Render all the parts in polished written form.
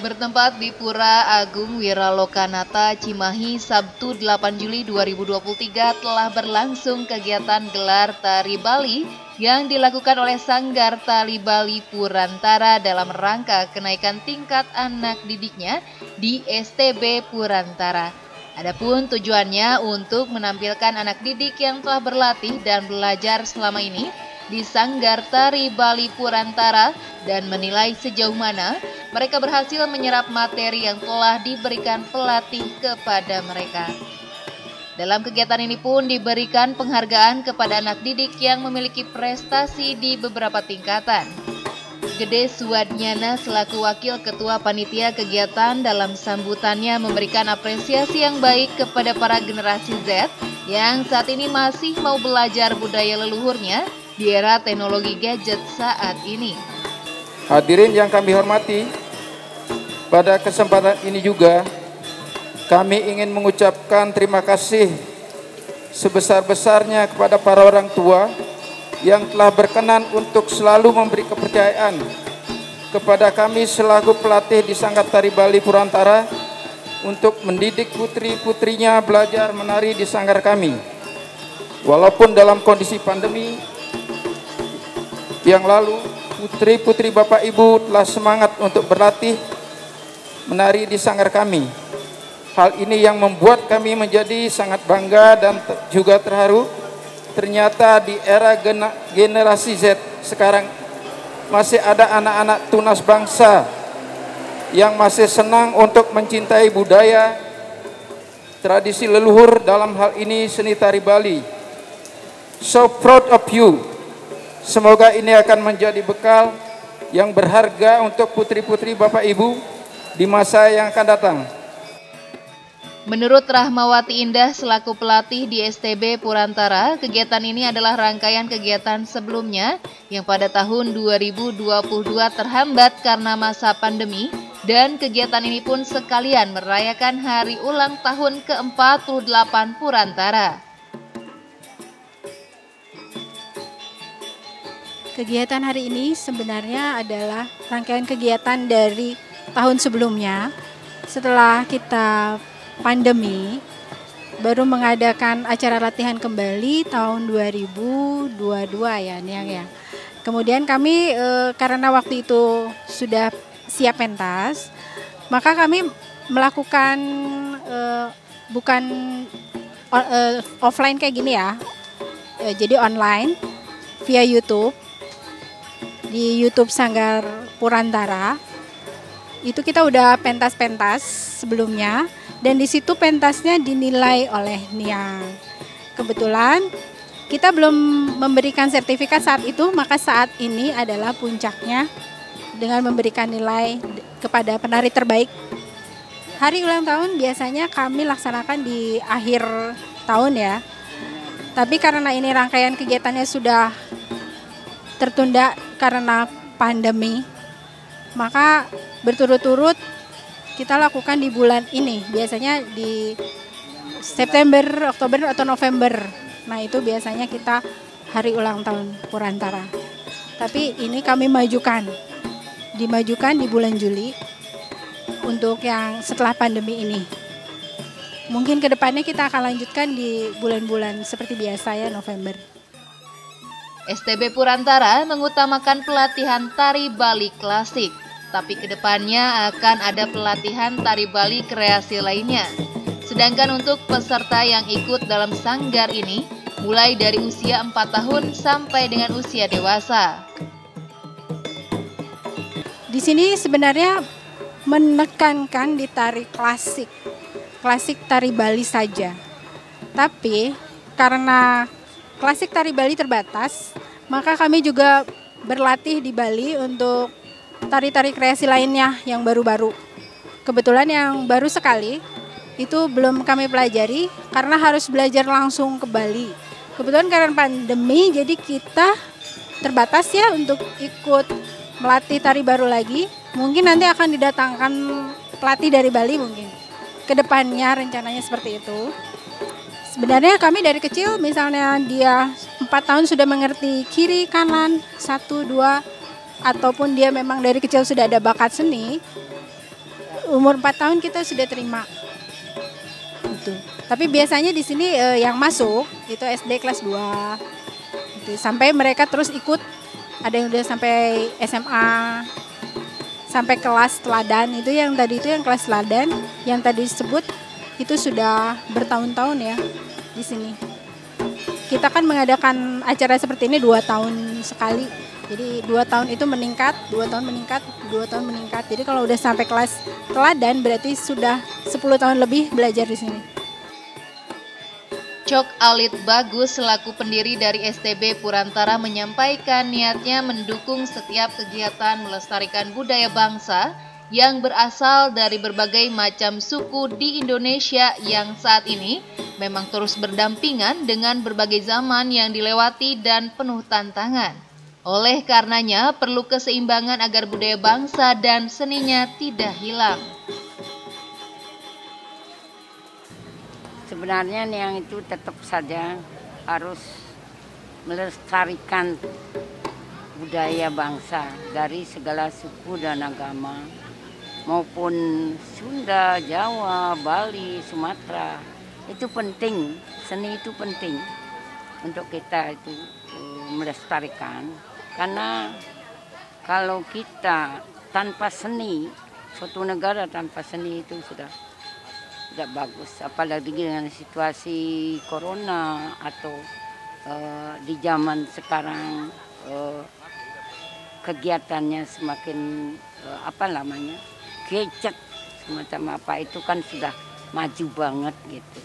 Bertempat di Pura Agung Wiralokanata, Cimahi, Sabtu 8 Juli 2023 telah berlangsung kegiatan gelar Tari Bali yang dilakukan oleh Sanggar Tari Bali Purantara dalam rangka kenaikan tingkat anak didiknya di STB Purantara. Adapun tujuannya untuk menampilkan anak didik yang telah berlatih dan belajar selama ini di Sanggar Tari Bali Purantara dan menilai sejauh mana mereka berhasil menyerap materi yang telah diberikan pelatih kepada mereka. Dalam kegiatan ini pun diberikan penghargaan kepada anak didik yang memiliki prestasi di beberapa tingkatan. Gede Suwadnyana selaku Wakil Ketua Panitia Kegiatan dalam sambutannya memberikan apresiasi yang baik kepada para generasi Z yang saat ini masih mau belajar budaya leluhurnya di era teknologi gadget saat ini. Hadirin yang kami hormati, pada kesempatan ini juga kami ingin mengucapkan terima kasih sebesar-besarnya kepada para orang tua yang telah berkenan untuk selalu memberi kepercayaan kepada kami selaku pelatih di Sanggar Tari Bali Purantara untuk mendidik putri-putrinya belajar menari di sanggar kami. Walaupun dalam kondisi pandemi yang lalu, putri-putri Bapak Ibu telah semangat untuk berlatih menari di sanggar kami. Hal ini yang membuat kami menjadi sangat bangga dan juga terharu. Ternyata di era generasi Z sekarang masih ada anak-anak tunas bangsa yang masih senang untuk mencintai budaya, tradisi leluhur, dalam hal ini seni tari Bali. So proud of you. Semoga ini akan menjadi bekal yang berharga untuk putri-putri Bapak Ibu di masa yang akan datang. Menurut Rahmawati Indah selaku pelatih di STB Purantara, kegiatan ini adalah rangkaian kegiatan sebelumnya yang pada tahun 2022 terhambat karena masa pandemi, dan kegiatan ini pun sekalian merayakan hari ulang tahun ke-48 Purantara. Kegiatan hari ini sebenarnya adalah rangkaian kegiatan dari tahun sebelumnya. Setelah kita pandemi, baru mengadakan acara latihan kembali tahun 2022 ya, Niang ya. Kemudian kami karena waktu itu sudah siap pentas, maka kami melakukan bukan offline kayak gini ya, jadi online via YouTube. Di YouTube Sanggar Purantara itu kita udah pentas-pentas sebelumnya, dan di situ pentasnya dinilai oleh Niang. Kebetulan kita belum memberikan sertifikat saat itu, maka saat ini adalah puncaknya dengan memberikan nilai kepada penari terbaik. Hari ulang tahun biasanya kami laksanakan di akhir tahun ya, tapi karena ini rangkaian kegiatannya sudah tertunda karena pandemi, maka berturut-turut kita lakukan di bulan ini, biasanya di September, Oktober atau November. Nah itu biasanya kita hari ulang tahun Purantara. Tapi ini kami dimajukan di bulan Juli untuk yang setelah pandemi ini. Mungkin kedepannya kita akan lanjutkan di bulan-bulan seperti biasa ya, November. STB Purantara mengutamakan pelatihan tari Bali klasik, tapi kedepannya akan ada pelatihan tari Bali kreasi lainnya. Sedangkan untuk peserta yang ikut dalam sanggar ini, mulai dari usia 4 tahun sampai dengan usia dewasa. Di sini sebenarnya menekankan di tari klasik tari Bali saja. Tapi karena klasik tari Bali terbatas, maka kami juga berlatih di Bali untuk tari-tari kreasi lainnya yang baru-baru. Kebetulan yang baru sekali itu belum kami pelajari karena harus belajar langsung ke Bali. Kebetulan karena pandemi, jadi kita terbatas ya untuk ikut melatih tari baru lagi. Mungkin nanti akan didatangkan pelatih dari Bali mungkin. Kedepannya rencananya seperti itu. Sebenarnya kami dari kecil, misalnya dia 4 tahun sudah mengerti kiri, kanan, 1, 2, ataupun dia memang dari kecil sudah ada bakat seni, umur 4 tahun kita sudah terima. Gitu. Tapi biasanya di sini yang masuk itu SD kelas 2. Gitu. Sampai mereka terus ikut, ada yang udah sampai SMA, sampai kelas teladan. Itu yang tadi itu yang kelas teladan yang tadi disebut itu sudah bertahun-tahun ya di sini. Kita kan mengadakan acara seperti ini 2 tahun sekali. Jadi 2 tahun itu meningkat, 2 tahun meningkat, 2 tahun meningkat. Jadi kalau udah sampai kelas teladan berarti sudah 10 tahun lebih belajar di sini. Cok Alit Bagus selaku pendiri dari STB Purantara menyampaikan niatnya mendukung setiap kegiatan melestarikan budaya bangsa yang berasal dari berbagai macam suku di Indonesia yang saat ini memang terus berdampingan dengan berbagai zaman yang dilewati dan penuh tantangan. Oleh karenanya, perlu keseimbangan agar budaya bangsa dan seninya tidak hilang. Sebenarnya yang itu tetap saja harus melestarikan budaya bangsa dari segala suku dan agama, maupun Sunda, Jawa, Bali, Sumatera. Itu penting, seni itu penting untuk kita itu melestarikan. Karena kalau kita tanpa seni, suatu negara tanpa seni itu sudah tidak bagus. Apalagi dengan situasi corona atau di zaman sekarang kegiatannya semakin gadget semacam apa itu kan sudah maju banget gitu.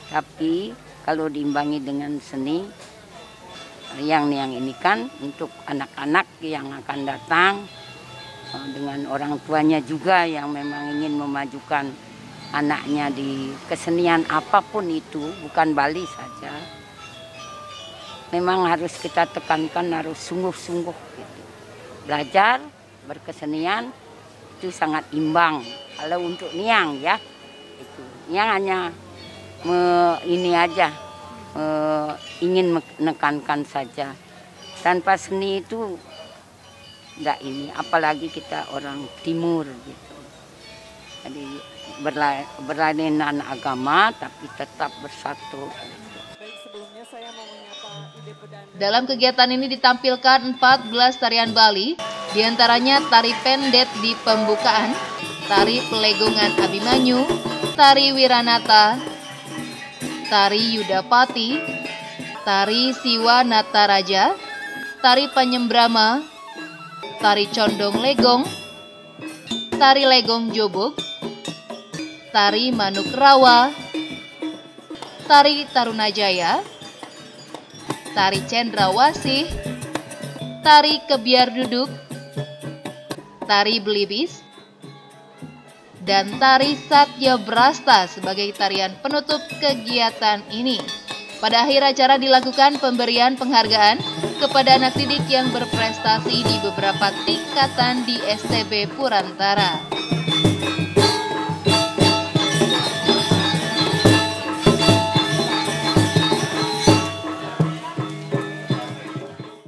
Tapi kalau diimbangi dengan seni yang ini kan untuk anak-anak yang akan datang, dengan orang tuanya juga yang memang ingin memajukan anaknya di kesenian apapun itu, bukan Bali saja. Memang harus kita tekankan, harus sungguh-sungguh gitu. Belajar berkesenian itu sangat imbang. Kalau untuk Niang ya, itu Niang hanya ingin menekankan saja. Tanpa seni itu enggak ini, apalagi kita orang timur gitu. Jadi berlainan agama tapi tetap bersatu. Dalam kegiatan ini ditampilkan 14 tarian Bali, diantaranya tari pendet di pembukaan, tari pelegongan Abimanyu, tari Wiranata, tari Yudapati, tari Siwa Nataraja, tari Panyembrama, tari Condong Legong, tari Legong Jobog, tari Manuk Rawa, tari Tarunajaya, tari Cendrawasih, tari Kebiar Duduk, tari Belibis, dan tari Satya Brasta sebagai tarian penutup kegiatan ini. Pada akhir acara dilakukan pemberian penghargaan kepada anak didik yang berprestasi di beberapa tingkatan di STB Purantara.